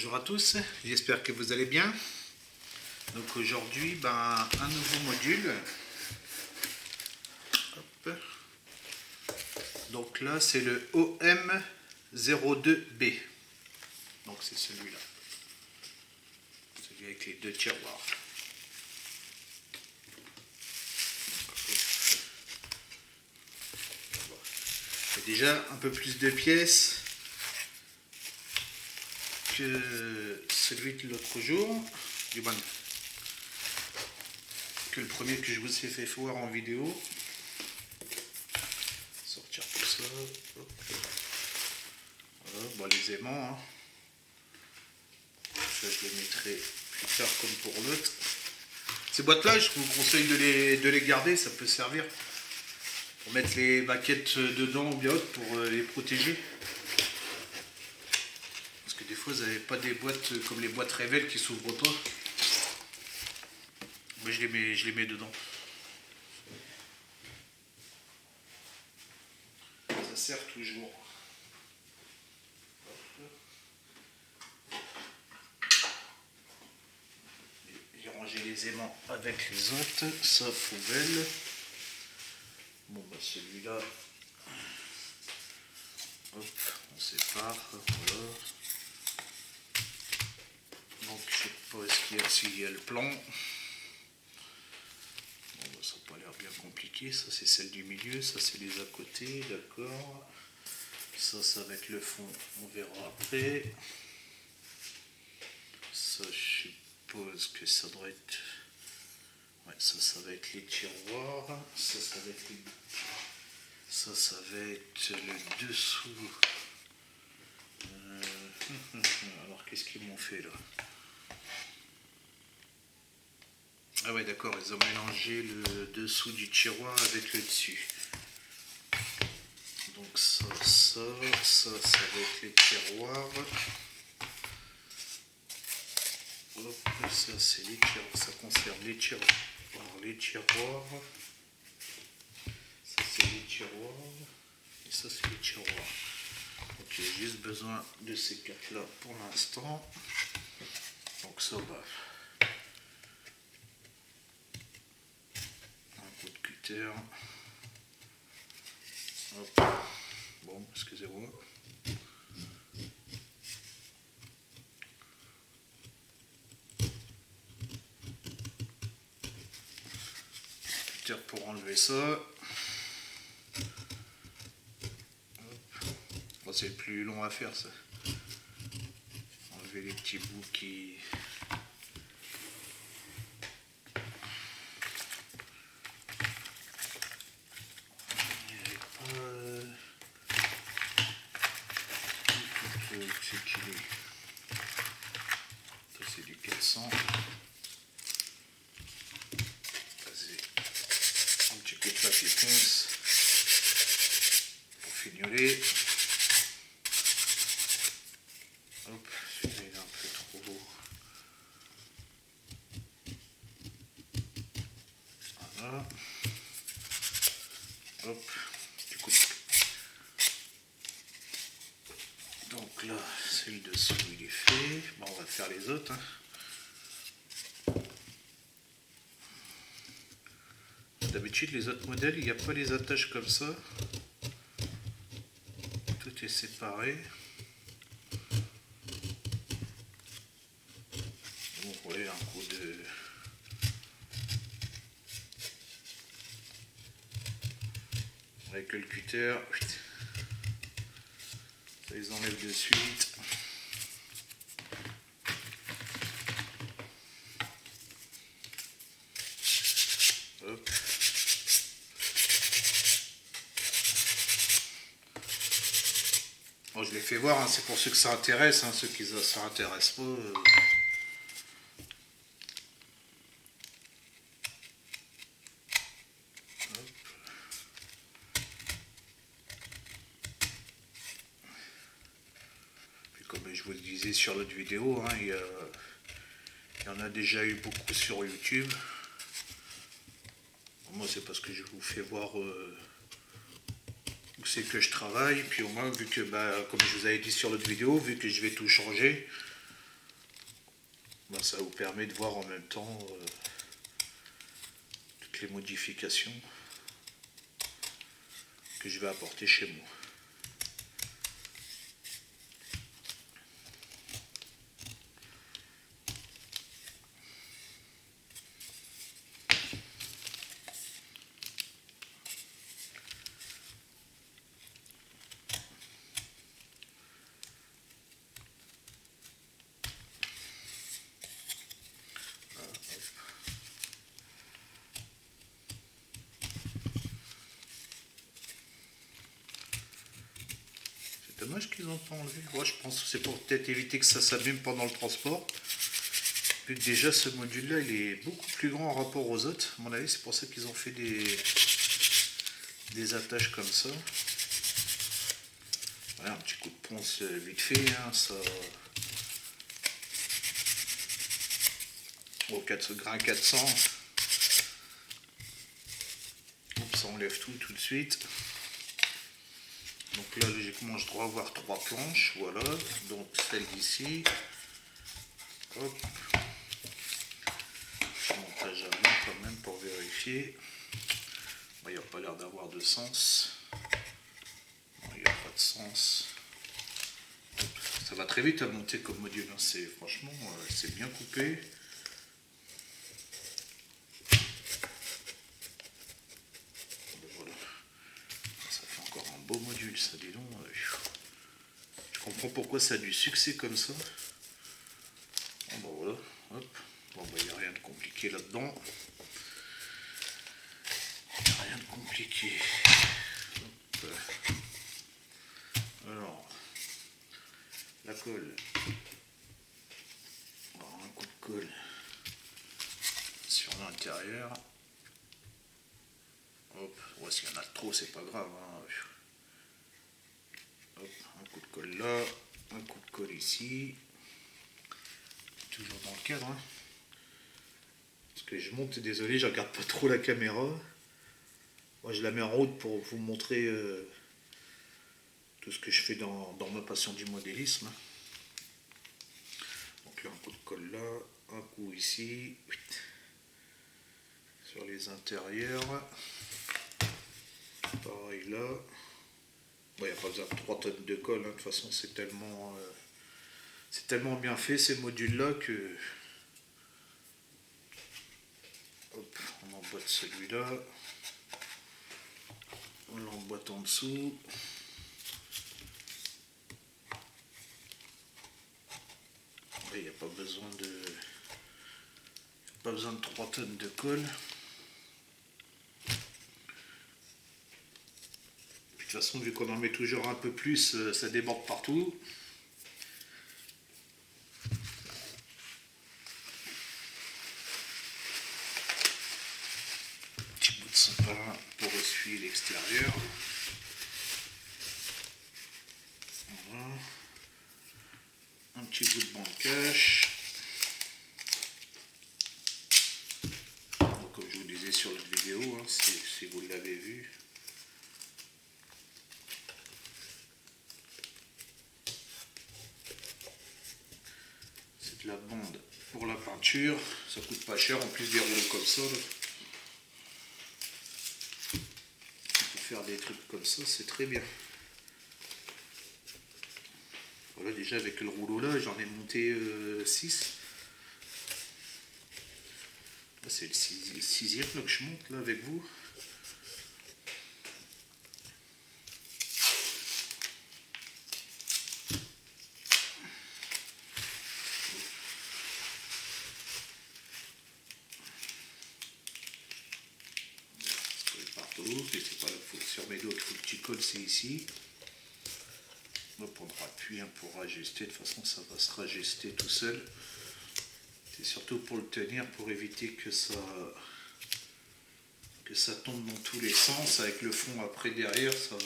Bonjour à tous, j'espère que vous allez bien. Donc aujourd'hui, un nouveau module. Hop. Donc là, c'est le OM02B. Donc c'est celui-là. Celui avec les deux tiroirs. C'est déjà un peu plus de pièces que celui de l'autre jour, que le premier que je vous ai fait voir en vidéo. Sortir tout ça. Hop. Voilà, bon, les aimants. Hein. Ça, je les mettrai plus tard comme pour l'autre. Ces boîtes-là, je vous conseille de les garder, ça peut servir pour mettre les baquettes dedans ou bien autre pour les protéger. Parce que des fois, vous n'avez pas des boîtes comme les boîtes Révèle qui s'ouvrent pas. Moi, je les mets dedans. Ça sert toujours. J'ai rangé les aimants avec les autres. Ça, poubelle. Bon, celui-là. Hop, on sépare. Voilà. Donc, je sais pas s'il y a le plan. Bon, ça n'a pas l'air bien compliqué. Ça, c'est celle du milieu. Ça, c'est les à côté. D'accord. Ça va être le fond. On verra après. Ça, je suppose que ça doit être... Ouais, ça va être les tiroirs. Ça va être les... Ça va être le dessous. Alors, qu'est-ce qu'ils m'ont fait là? Ah ouais, d'accord, ils ont mélangé le dessous du tiroir avec le dessus. Donc ça va être les tiroirs. Hop, ça c'est les tiroirs, ça concerne les tiroirs. Alors, les tiroirs. Ça c'est les tiroirs. Et ça c'est les tiroirs. Donc j'ai juste besoin de ces quatre là pour l'instant. Donc ça va. Un coup de cutter. Hop. Bon, excusez-moi. Cutter pour enlever ça. Bon, c'est le plus long à faire ça. Enlever les petits bouts qui... Ça c'est du 400. Vas-y. Un petit coup de papier pince pour fignoler. Hop, celui-là il est un peu trop lourd. Voilà. Hop, du coup. Donc là, c'est le dessous, il est fait. Bon, on va faire les autres. Hein. D'habitude, les autres modèles, il n'y a pas les attaches comme ça. Tout est séparé. Bon, vous voyez, un coup de... Avec le cutter, ça les enlève de suite. Hop. Bon, je les fais voir, hein, c'est pour ceux que ça intéresse, hein, ceux qui ça intéresse pas. Comme je vous le disais sur l'autre vidéo, hein, il y en a déjà eu beaucoup sur YouTube. Moi, c'est parce que je vous fais voir où c'est que je travaille. Puis au moins, vu que, comme je vous avais dit sur l'autre vidéo, vu que je vais tout changer, Ben, ça vous permet de voir en même temps toutes les modifications que je vais apporter chez moi. Dommage qu'ils n'ont pas enlevé. Moi, je pense que c'est pour peut-être éviter que ça s'abîme pendant le transport. Puis déjà, ce module-là, il est beaucoup plus grand en rapport aux autres. À mon avis, c'est pour ça qu'ils ont fait des attaches comme ça. Voilà, un petit coup de ponce vite fait. Hein, ça... Au grain 400. Hop, ça enlève tout de suite. Donc là, logiquement, je dois avoir 3 planches, voilà, donc celle d'ici, hop, montage avant quand même pour vérifier. Bon, il n'y a pas l'air d'avoir de sens, il n'y a pas de sens. Hop. Ça va très vite à monter comme module, hein. C'est franchement, c'est bien coupé. Voilà. Ça fait encore un beau module, ça, dis donc. Je comprends pourquoi ça a du succès comme ça. Bon, ben voilà, hop. Bon, ben, il n'y a rien de compliqué là-dedans. Rien de compliqué. Hop. Alors, la colle. Alors, un coup de colle sur l'intérieur. Hop, ouais, s'il y en a trop, c'est pas grave. Hein. Hop, un coup de colle là, un coup de colle ici. Toujours dans le cadre. Hein. Parce que je monte, désolé, je regarde pas trop la caméra. Moi, je la mets en route pour vous montrer tout ce que je fais dans ma passion du modélisme. Donc là, un coup de colle là, un coup ici, sur les intérieurs. Pareil là. Bon, il n'y a pas besoin de 3 tonnes de colle, hein. De toute façon, c'est tellement bien fait ces modules là que. Hop, on emboîte celui-là. On l'emboîte en dessous. Il n'y a pas besoin de 3 tonnes de colle. De toute façon, vu qu'on en met toujours un peu plus, ça déborde partout. Petit bout de sopalin pour essuyer l'extérieur. Voilà. Un petit bout de bancache. Comme je vous disais sur l'autre vidéo, hein, si vous l'avez vu. C'est de la bande pour la peinture. Ça coûte pas cher, en plus des rouleaux comme ça. Là. Pour faire des trucs comme ça, c'est très bien. Voilà, déjà avec le rouleau là, j'en ai monté 6. C'est le 6e que je monte là avec vous. Partout, et c'est pas là qu'il faut sur mes d'autres, il faut que tu colles, c'est ici. On prendra appui pour ajuster, de toute façon ça va se rajuster tout seul. C'est surtout pour le tenir, pour éviter que ça tombe dans tous les sens. Avec le fond après derrière, ça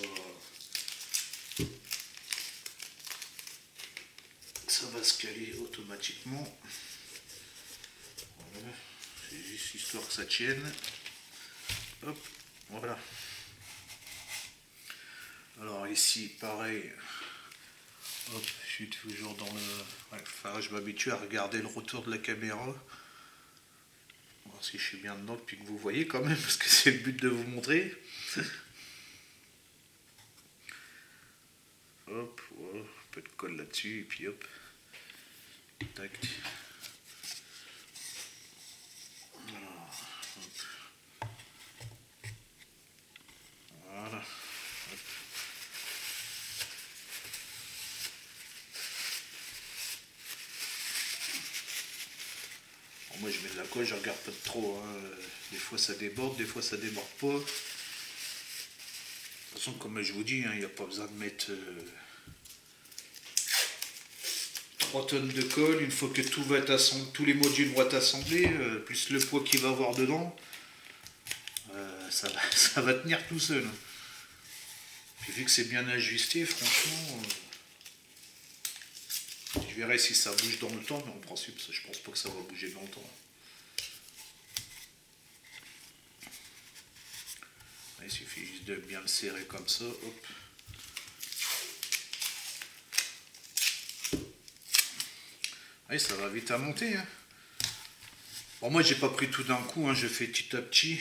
va se caler automatiquement. Voilà. C'est juste histoire que ça tienne. Hop, voilà. Alors ici, pareil, Hop, je suis toujours dans le... Ouais, enfin, je m'habitue à regarder le retour de la caméra. Voir si je suis bien dedans, puis que vous voyez quand même, parce que c'est le but de vous montrer. Hop, voilà, un peu de colle là-dessus, et puis hop. Tac. Voilà. Bon, moi je mets de la colle, je regarde pas de trop. Hein. Des fois ça déborde, des fois ça déborde pas. De toute façon, comme je vous dis, il n'y a pas besoin de mettre 3 tonnes de colle. Une fois que tout va être assemblé, tous les modules vont être assemblés, plus le poids qu'il va avoir dedans, ça va tenir tout seul. Puis vu que c'est bien ajusté, franchement, je verrai si ça bouge dans le temps, mais en principe, je pense pas que ça va bouger dans le temps. Il suffit juste de bien le serrer comme ça, hop. Oui, ça va vite à monter. Hein. Bon, moi, j'ai pas pris tout d'un coup, hein, je fais petit à petit.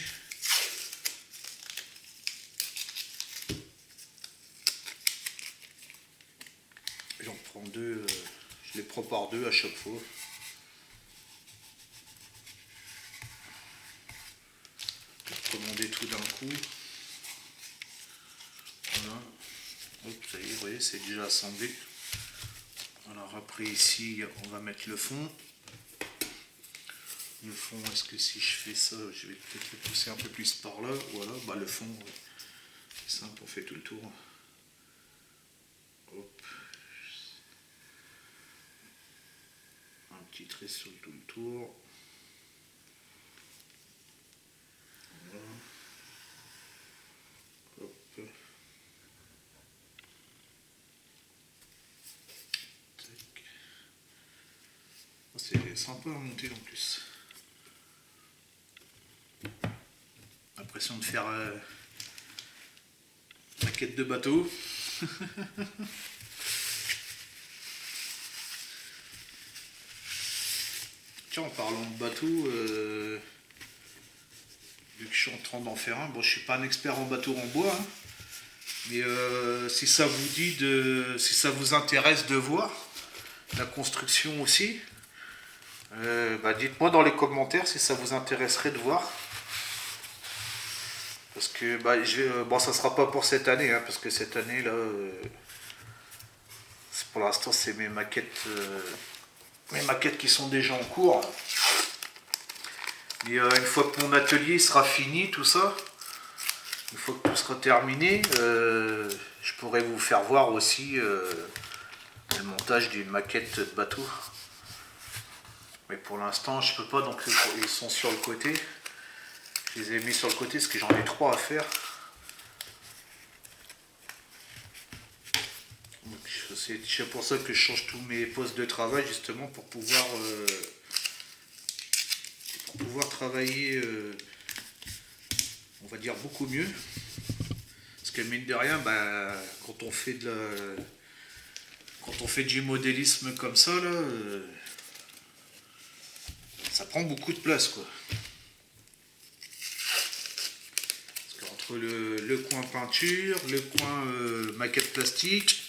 J'en prends deux, je les prends par deux à chaque fois. Pour commander tout d'un coup. Voilà. Hop, ça y est, vous voyez, c'est déjà assemblé. Alors après ici, on va mettre le fond. Le fond, est-ce que si je fais ça, je vais peut-être le pousser un peu plus par là. Voilà, bah le fond, c'est simple, on fait tout le tour. Hop. Un petit trait sur tout le tour. Voilà. Hop. C'est sympa à monter en plus. L'impression de faire maquette de bateau. Tiens, en parlant de bateau, vu que je suis en train d'en faire un, bon, je suis pas un expert en bateau en bois, hein, mais si ça vous dit si ça vous intéresse de voir la construction aussi, bah, dites-moi dans les commentaires si ça vous intéresserait de voir. Parce que bah, bon, ça sera pas pour cette année, hein, parce que cette année là, pour l'instant c'est mes maquettes qui sont déjà en cours. Et une fois que mon atelier sera fini, tout ça, une fois que tout sera terminé, je pourrais vous faire voir aussi le montage d'une maquette de bateau. Mais pour l'instant, je peux pas, donc ils sont sur le côté. Je les ai mis sur le côté parce que j'en ai 3 à faire. C'est pour ça que je change tous mes postes de travail, justement, pour pouvoir travailler, on va dire, beaucoup mieux. Parce que mine de rien, bah, quand on fait du modélisme comme ça, là, ça prend beaucoup de place, quoi. Parce qu'entre le coin peinture, le coin maquette plastique,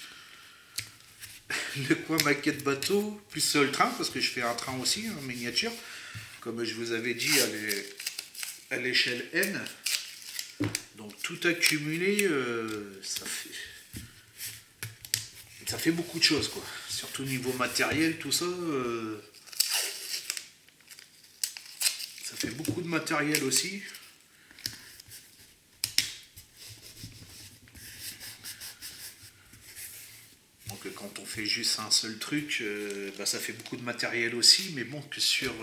le coin maquette bateau, plus le train, parce que je fais un train aussi, en miniature, comme je vous avais dit, à l'échelle N. Donc tout accumulé, ça fait beaucoup de choses, quoi. Surtout niveau matériel, tout ça, ça fait beaucoup de matériel aussi. Donc quand on fait juste un seul truc, bah, ça fait beaucoup de matériel aussi, mais bon, que sur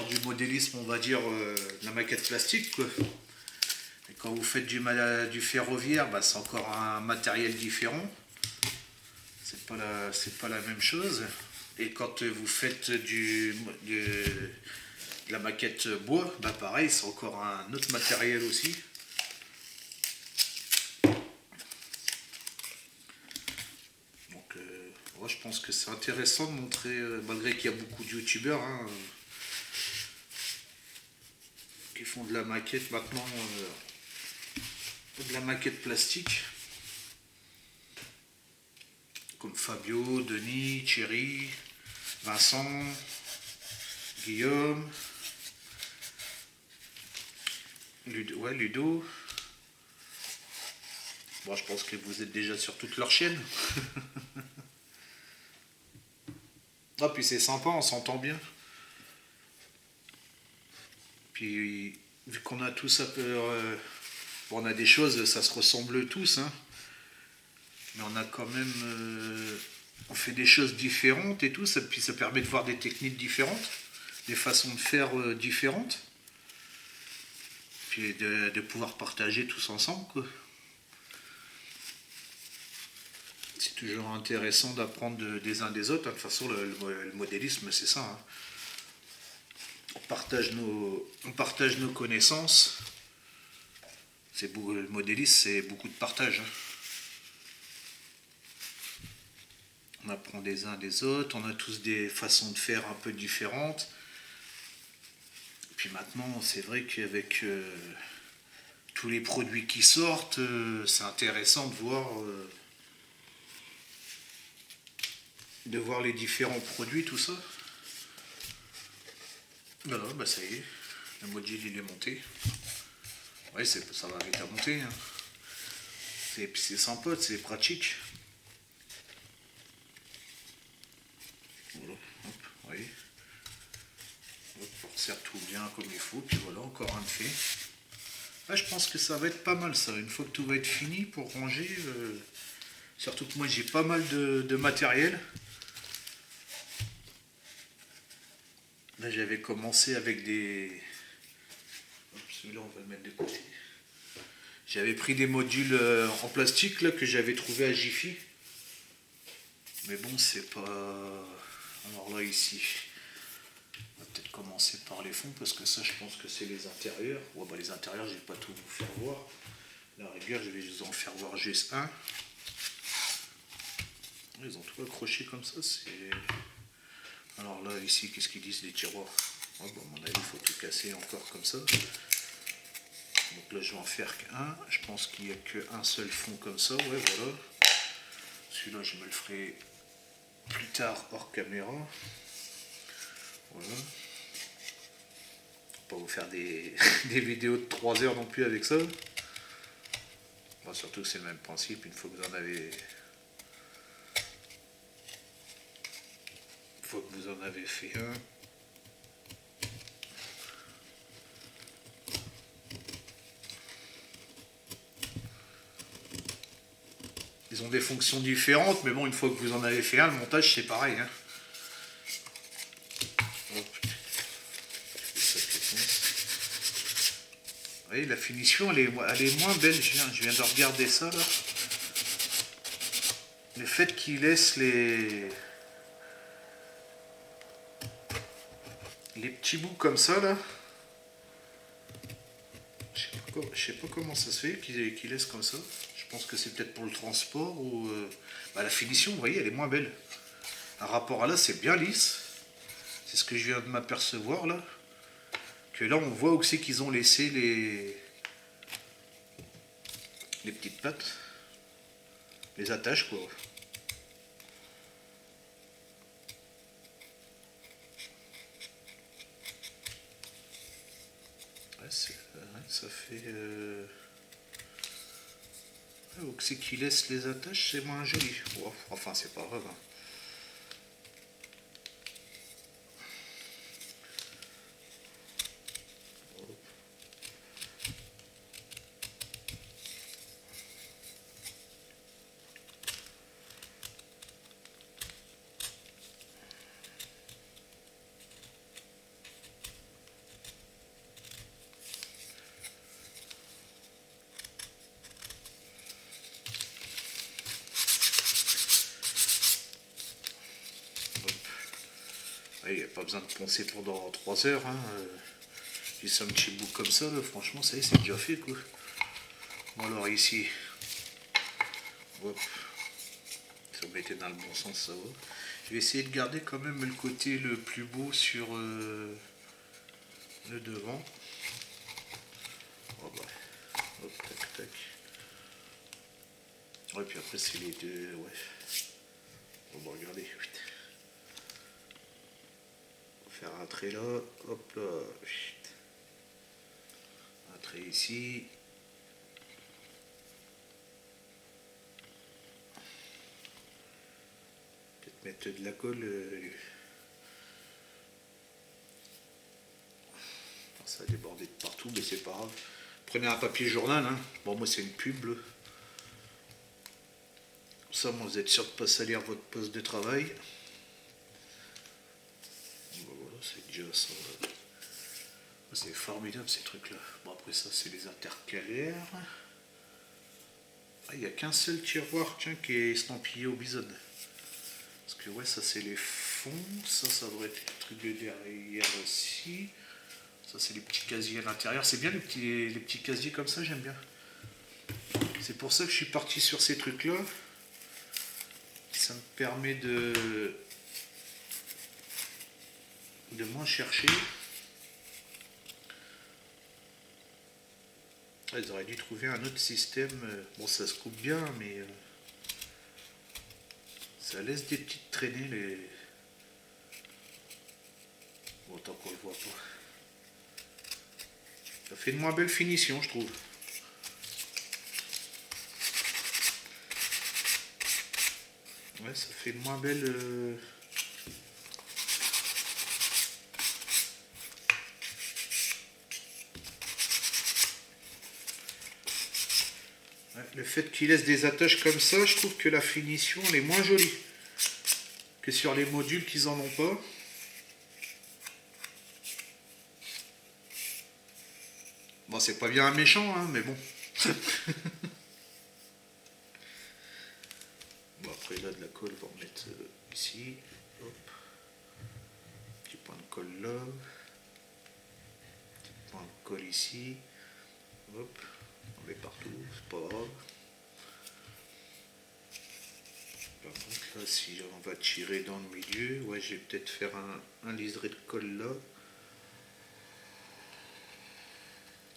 du modélisme, on va dire, de la maquette plastique, quoi. Et quand vous faites du ferroviaire, bah, c'est encore un matériel différent. C'est pas la même chose. Et quand vous faites de la maquette bois, bah pareil, c'est encore un autre matériel aussi. Moi, je pense que c'est intéressant de montrer, malgré qu'il y a beaucoup de youtubeurs hein, qui font de la maquette maintenant, de la maquette plastique, comme Fabio, Denis, Thierry, Vincent, Guillaume, Ludo. Bon, je pense que vous êtes déjà sur toute leur chaîne. Ah, puis c'est sympa, on s'entend bien. Puis, vu qu'on a tous un peu... bon, on a des choses, ça se ressemble tous, hein. Mais on a quand même... on fait des choses différentes et tout, puis ça permet de voir des techniques différentes, des façons de faire différentes. Puis de pouvoir partager tous ensemble, quoi. C'est toujours intéressant d'apprendre des uns des autres. De toute façon, le modélisme, c'est ça. Hein. On partage nos connaissances. Le modélisme, c'est beaucoup de partage. Hein. On apprend des uns des autres. On a tous des façons de faire un peu différentes. Puis maintenant, c'est vrai qu'avec tous les produits qui sortent, c'est intéressant de voir les différents produits, tout ça. Voilà, bah ça y est, le module il est monté. Ouais, ça va vite à monter. Hein. C'est sympa, c'est pratique. Voilà, hop, oui. Hop, on resserre tout bien comme il faut, puis voilà, encore un de fait. Ah, je pense que ça va être pas mal ça, une fois que tout va être fini pour ranger. Surtout que moi j'ai pas mal de matériel. Là j'avais commencé avec des... Celui-là on va le mettre de côté. J'avais pris des modules en plastique là, que j'avais trouvé à Jiffy. Mais bon c'est pas... Alors là ici, on va peut-être commencer par les fonds parce que ça je pense que c'est les intérieurs. Ouais, bah, les intérieurs je vais pas tout vous faire voir. La rigueur je vais vous en faire voir juste un. Ils ont tout accroché comme ça, c'est... Alors là, ici, qu'est-ce qu'ils disent, les tiroirs? Oh, bon, à mon avis, il faut tout casser encore comme ça. Donc là, je vais en faire qu'un. Je pense qu'il n'y a qu'un seul fond comme ça, ouais, voilà. Celui-là, je me le ferai plus tard hors caméra. Voilà. Pas vous faire des vidéos de 3 heures non plus avec ça. Bon, surtout que c'est le même principe, une fois que vous en avez... que vous en avez fait un. Ils ont des fonctions différentes, mais bon, une fois que vous en avez fait un, le montage c'est pareil. Hein. Hop. Vous voyez, la finition elle est moins belle, je viens de regarder ça là. Le fait qu'ils laissent les petits bouts comme ça là, je sais pas comment ça se fait qu'ils laissent comme ça. Je pense que c'est peut-être pour le transport ou bah, la finition, vous voyez, elle est moins belle. Par rapport à là, c'est bien lisse. C'est ce que je viens de m'apercevoir là. Que là, on voit aussi qu'ils ont laissé les petites pattes, les attaches quoi. Ça fait... donc c'est qui laisse les attaches, c'est moins joli. Oh, enfin, c'est pas grave. Hein. Il n'y a pas besoin de poncer pendant 3 heures. Hein. Juste un petit bout comme ça, là, franchement, ça y est, c'est déjà fait. Quoi. Bon, alors ici, hop, ça me mettait dans le bon sens, ça va. Je vais essayer de garder quand même le côté le plus beau sur le devant. Oh bah. Hop, tac, tac. Ouais, puis après c'est les deux, ouais. On va regarder. On va faire un trait là, hop là. Un trait ici. Peut-être mettre de la colle. Ça a débordé de partout, mais c'est pas grave. Prenez un papier journal, hein. Bon, moi c'est une pub. Là. Ça, moi, vous êtes sûr de ne pas salir votre poste de travail. Bon, voilà, c'est déjà ça. C'est formidable ces trucs-là. Bon, après ça, c'est les intercalaires. Ah, il n'y a qu'un seul tiroir, tiens, qui est estampillé au bison. Parce que, ouais, ça, c'est les fonds. Ça devrait être le truc de derrière aussi. Ça, c'est les petits casiers à l'intérieur. C'est bien les petits casiers comme ça, j'aime bien. C'est pour ça que je suis parti sur ces trucs-là. Ça me permet de moins chercher. Ils auraient dû trouver un autre système. Bon, ça se coupe bien, mais ça laisse des petites traînées. Bon, tant qu'on le voit pas. Ça fait une moins belle finition, je trouve. Ouais, ça fait une moins belle... Ouais, le fait qu'il laisse des attaches comme ça, je trouve que la finition elle est moins jolie que sur les modules qu'ils en ont pas. Bon, c'est pas bien un méchant, hein, mais bon. Bon, après là, de la colle, on va en mettre ici. Hop. Petit point de colle là. Petit point de colle ici. Hop. On met partout, c'est pas grave. Par contre, là, si on va tirer dans le milieu, ouais, je vais peut-être faire un liseré de colle là.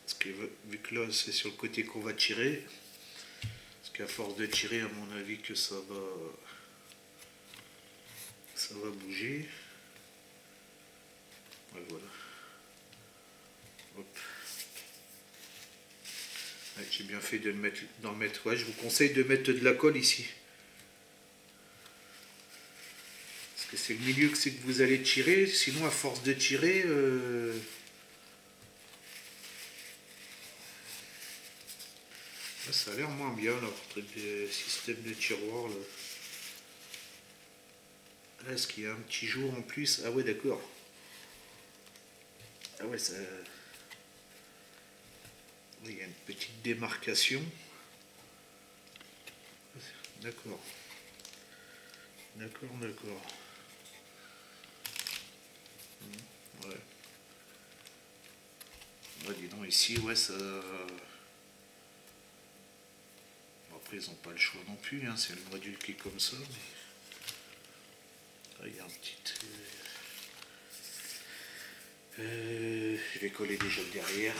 Parce que vu que là, c'est sur le côté qu'on va tirer, parce qu'à force de tirer, à mon avis, que ça va bouger. Ouais, voilà. Hop. Ouais, j'ai bien fait de le mettre, d'en mettre. Ouais, je vous conseille de mettre de la colle ici. Parce que c'est le milieu que c'est que vous allez tirer. Sinon, à force de tirer, ça a l'air moins bien, là, le système de tiroir. Là, est-ce qu'il y a un petit jour en plus? Ah ouais, d'accord. Ah ouais, ça... Il y a une petite démarcation. D'accord. D'accord, d'accord. Ouais. Ouais, dis donc, ici, ouais, ça... Après, ils n'ont pas le choix non plus, hein, c'est le module qui est comme ça. Mais... Là, il y a un petit... je vais coller déjà derrière.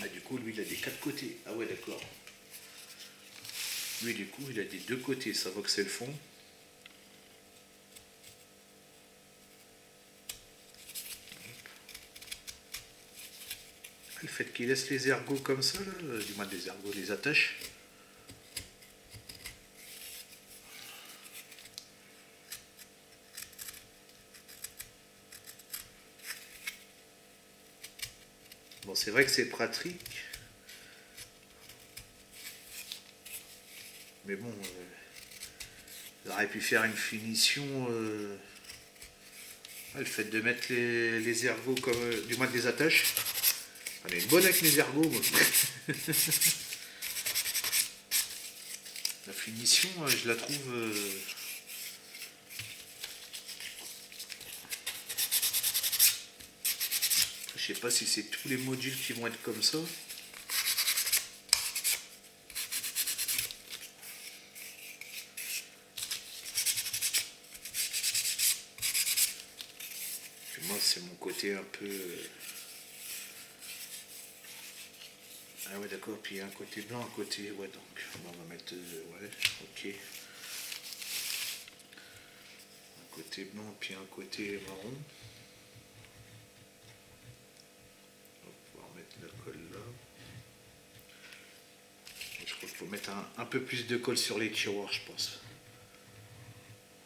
Ah, du coup, lui, il a des 4 côtés. Ah ouais, d'accord. Lui, du coup, il a des 2 côtés. Ça va que c'est le fond. Le fait qu'il laisse les ergots comme ça, là, du moins des ergots, les attaches. Bon, c'est vrai que c'est pratique. Mais bon, il aurait pu faire une finition. Le fait de mettre les ergots comme. Du moins des attaches. On est bonne avec les ergots, moi. La finition, je la trouve. Je sais pas si c'est tous les modules qui vont être comme ça. Puis moi, c'est mon côté un peu... Ah ouais, d'accord, puis il y a un côté blanc, un côté... Ouais, donc on va mettre... ouais, ok. Un côté blanc, puis un côté marron. On va remettre la colle là. Je crois qu'il faut mettre un peu plus de colle sur les tiroirs, je pense.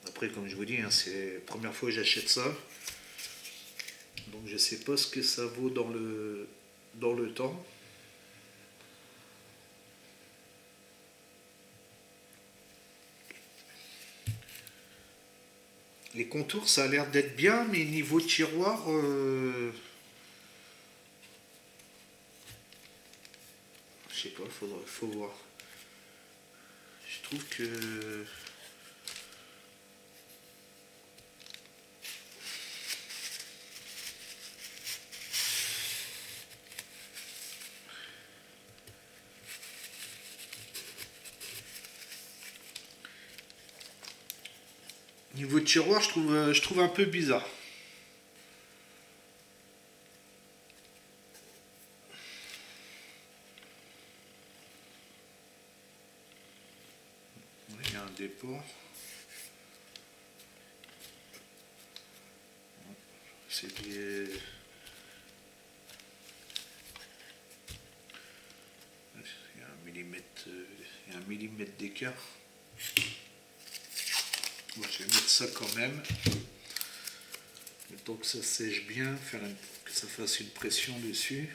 Après, comme je vous dis, hein, c'est la première fois que j'achète ça. Donc je sais pas ce que ça vaut dans le temps. Les contours, ça a l'air d'être bien, mais niveau tiroir, je sais pas, faut voir. Je trouve que niveau tiroir, je trouve un peu bizarre. Oui, il y a un dépôt. C'est lié. Il y a un millimètre d'écart. Bon, je vais mettre ça quand même. Le temps que ça sèche bien, que ça fasse une pression dessus.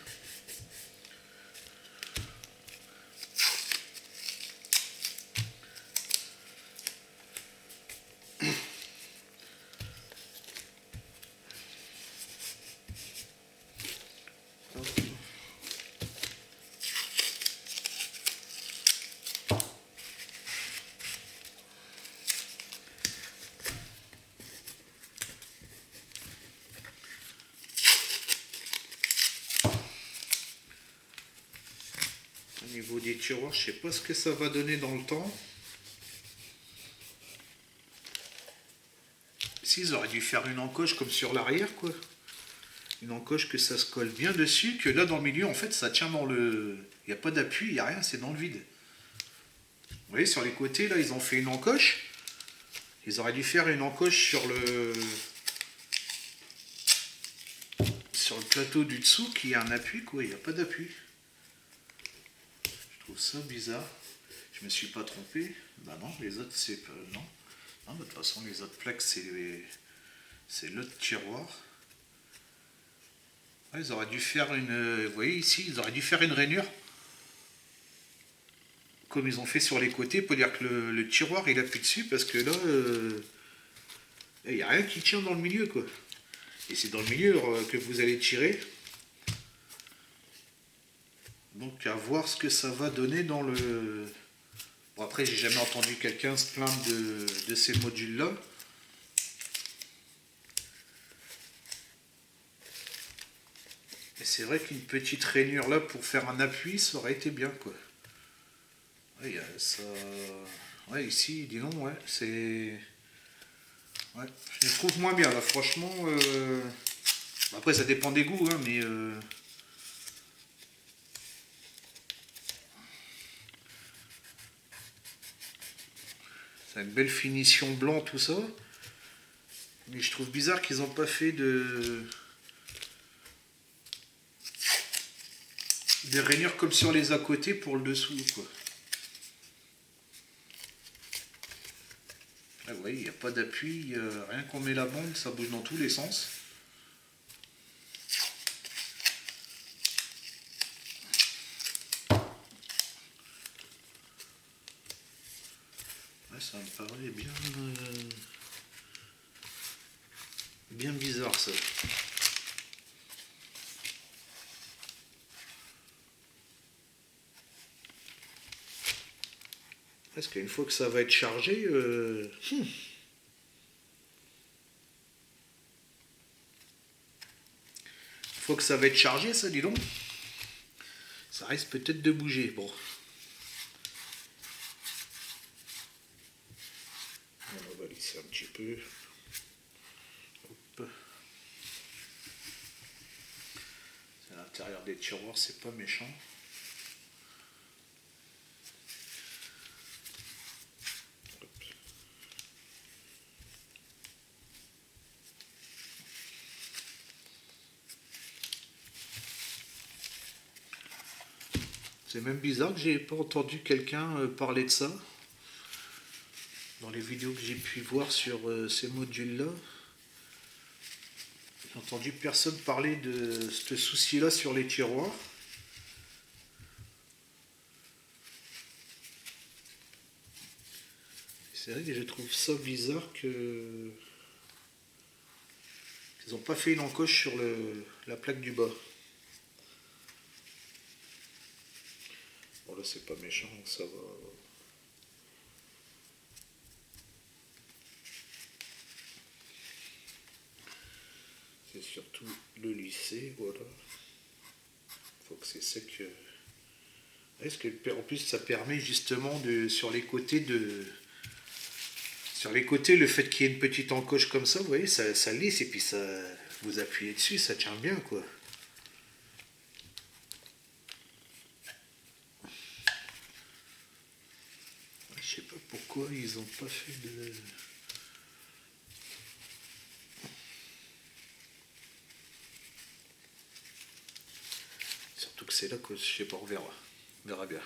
Au niveau des tiroirs, je sais pas ce que ça va donner dans le temps. Si, ils auraient dû faire une encoche comme sur l'arrière, quoi. Une encoche que ça se colle bien dessus, que là dans le milieu, en fait, ça tient dans le... Il n'y a pas d'appui, il n'y a rien, c'est dans le vide. Vous voyez, sur les côtés, là, ils ont fait une encoche. Ils auraient dû faire une encoche sur le plateau du dessous, qui a un appui, quoi. Il n'y a pas d'appui. Je trouve ça bizarre. Je me suis pas trompé. Bah non, les autres, c'est pas... Non. Non, de toute façon, les autres plaques, c'est l'autre tiroir. Ouais, ils auraient dû faire une... Vous voyez ici, ils auraient dû faire une rainure. Comme ils ont fait sur les côtés, pour dire que le tiroir, il appuie dessus, parce que là, il n'y a rien qui tient dans le milieu, quoi. Et c'est dans le milieu que vous allez tirer. Donc à voir ce que ça va donner dans le... Bon, après, j'ai jamais entendu quelqu'un se plaindre de ces modules-là. Et c'est vrai qu'une petite rainure là pour faire un appui, ça aurait été bien, quoi. Ouais, ça... Ouais, ici, dis donc, ouais, c'est... Ouais, je les trouve moins bien, là, franchement. Après, ça dépend des goûts, hein, mais... Ça a une belle finition blanc, tout ça. Mais je trouve bizarre qu'ils n'ont pas fait des rainures comme sur les à côté pour le dessous, quoi. Ah ouais, il n'y a pas d'appui, rien qu'on met la bombe, ça bouge dans tous les sens. Ouais, ça me paraît bien bizarre, ça. Parce qu'une fois que ça va être chargé, une fois que ça va être chargé, ça, dis donc, ça risque peut-être de bouger. Bon. On va lisser un petit peu. Hop. l'intérieur des tiroirs, c'est pas méchant. C'est même bizarre que j'ai pas entendu quelqu'un parler de ça dans les vidéos que j'ai pu voir sur ces modules-là. J'ai entendu personne parler de ce souci-là sur les tiroirs. C'est vrai que je trouve ça bizarre que qu'ils n'ont pas fait une encoche sur la plaque du bas. Bon là c'est pas méchant, ça va. C'est surtout le lisser, voilà. Faut que c'est sec. Est-ce que en plus ça permet justement de sur les côtés le fait qu'il y ait une petite encoche comme ça, vous voyez, ça lisse et puis ça vous appuyez dessus, ça tient bien quoi. Je sais pas pourquoi ils ont pas fait de. Surtout que c'est là que je sais pas, on verra bien.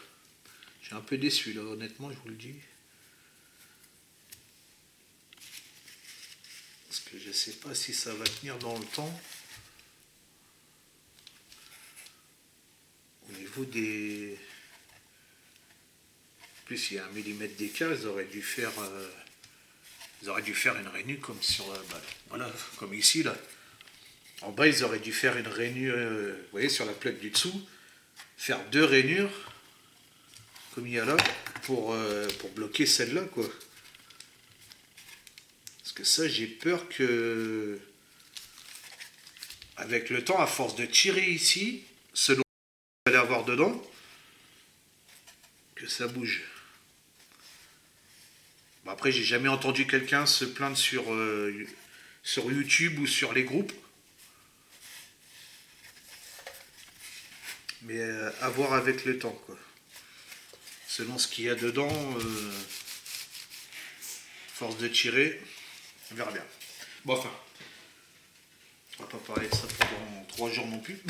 Je suis un peu déçu là, honnêtement, je vous le dis. Parce que je sais pas si ça va tenir dans le temps. Au niveau des. En plus, il y a 1 millimètre d'écart, ils auraient dû faire une rainure comme sur voilà, comme ici là. En bas, ils auraient dû faire une rainure, vous voyez, sur la plaque du dessous, faire 2 rainures, comme il y a là, pour bloquer celle-là, quoi. Parce que ça, j'ai peur que, avec le temps, à force de tirer ici, selon ce que vous allez avoir dedans, que ça bouge. Bon, après, j'ai jamais entendu quelqu'un se plaindre sur YouTube ou sur les groupes. Mais à voir avec le temps, quoi. Selon ce qu'il y a dedans, force de tirer, on verra bien. Bon, enfin, on va pas parler de ça pendant 3 jours non plus.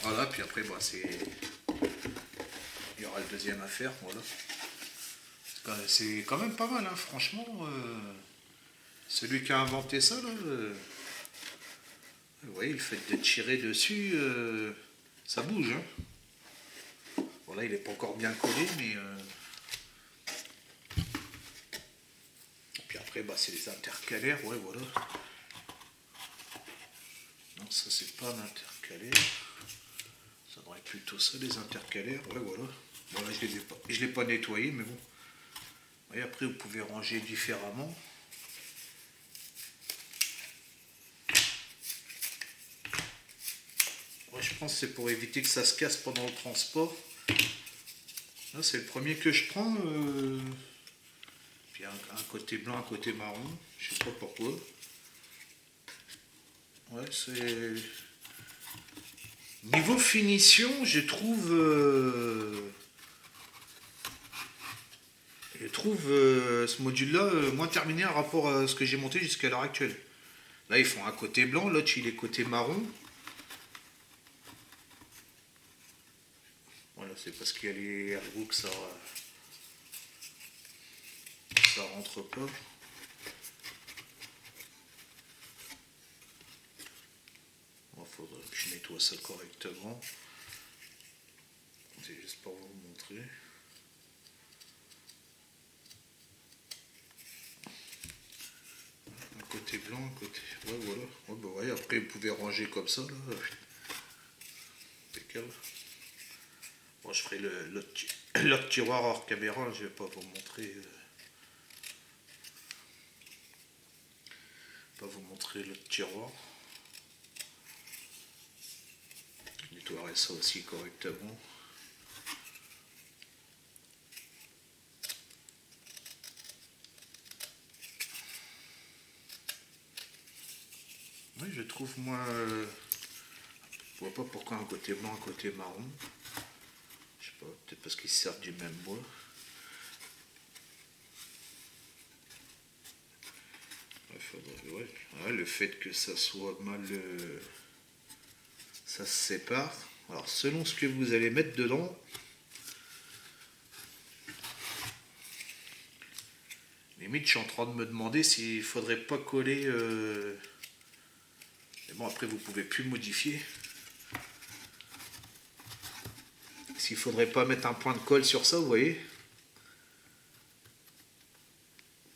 Voilà, puis après, bon, il y aura le deuxième à faire, voilà. C'est quand même pas mal, hein, franchement. Celui qui a inventé ça, là, vous voyez, le fait de tirer dessus, ça bouge. Hein. Bon, là, il n'est pas encore bien collé, mais. Puis après, bah, c'est les intercalaires, ouais, voilà. Non, ça, c'est pas un intercalaire. Ça devrait être plutôt ça, les intercalaires, ouais, voilà. Bon, là, je l'ai pas nettoyé, mais bon. Et après, vous pouvez ranger différemment. Ouais, je pense que c'est pour éviter que ça se casse pendant le transport. Là, c'est le premier que je prends. Puis un côté blanc, un côté marron. Je sais pas pourquoi. Ouais, c'est. Niveau finition, je trouve ce module-là moins terminé en rapport à ce que j'ai monté jusqu'à l'heure actuelle. Là, ils font un côté blanc, l'autre, il est côté marron. Voilà, c'est parce qu'il y a les airbags que ça rentre pas. Il faudrait que je nettoie ça correctement. C'est juste pour vous montrer. Un côté blanc, un côté. Ouais, voilà. Ouais, bah ouais, après, vous pouvez ranger comme ça. Là. Impeccable. Bon, je ferai l'autre tiroir hors caméra. Je vais pas vous montrer. L'autre tiroir. Je nettoierai ça aussi correctement. Oui, je trouve moi... je vois pas pourquoi un côté blanc, un côté marron. Je sais pas, peut-être parce qu'ils servent du même bois. Ouais. Ouais, le fait que ça soit mal... ça se sépare. Alors selon ce que vous allez mettre dedans... Limite, je suis en train de me demander s'il faudrait pas coller... Mais bon, après, vous pouvez plus modifier. S'il faudrait pas mettre un point de colle sur ça, vous voyez,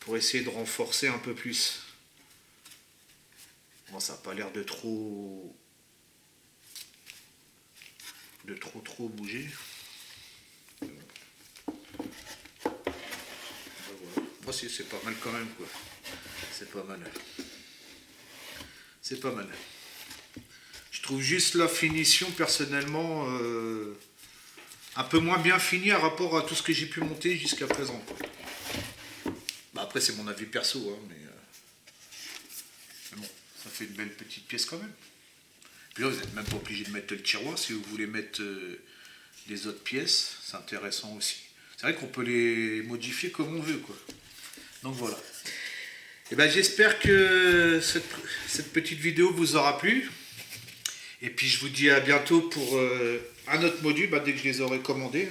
pour essayer de renforcer un peu plus. Bon, ça n'a pas l'air de trop bouger. Ben voilà. Moi, c'est pas mal quand même, quoi. C'est pas mal. C'est pas mal. Je trouve juste la finition, personnellement, un peu moins bien finie à rapport à tout ce que j'ai pu monter jusqu'à présent, quoi. Bah après, c'est mon avis perso, hein, mais bon, ça fait une belle petite pièce quand même. Puis là, vous n'êtes même pas obligé de mettre le tiroir. Si vous voulez mettre des autres pièces, c'est intéressant aussi. C'est vrai qu'on peut les modifier comme on veut, quoi. Donc voilà. Et ben, j'espère que cette petite vidéo vous aura plu. Et puis je vous dis à bientôt pour un autre module, dès que je les aurai commandés.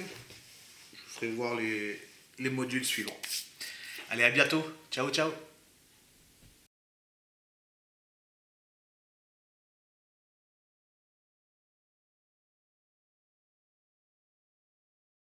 Je vous ferai voir les modules suivants. Allez, à bientôt. Ciao, ciao.